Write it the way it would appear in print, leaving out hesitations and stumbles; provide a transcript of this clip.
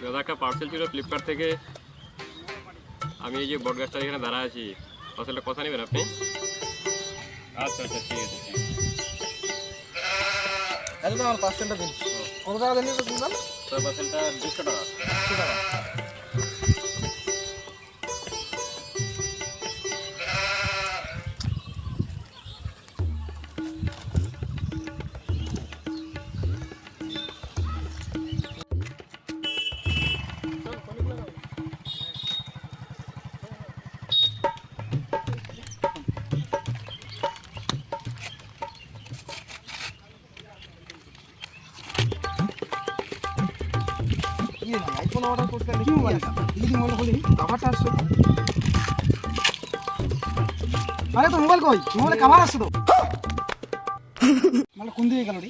দাদা একটা পার্সেল ছিল ফ্লিপকার্ট থেকে। আমি এই যে বট গাছটা এখানে দাঁড়া আছি, পার্সেলটা কথা নেবেন আপনি? আচ্ছা আচ্ছা, ঠিক আছে ঠিক আছে। একদম আমার পার্সেলটা দিন। কত টাকা দেন তো দিলাম? স্যার পার্সেলটা 200 টাকা। 200 টাকা। আইফোন অর্ডার করতে দেখি মোবাইলটা দেখি মোবাইল খুলি কভারটা আসছে। আরে তো মোবাইল কই? মোবাইলে কভার আসছে তো। মানে কোন দিকে গেল রে?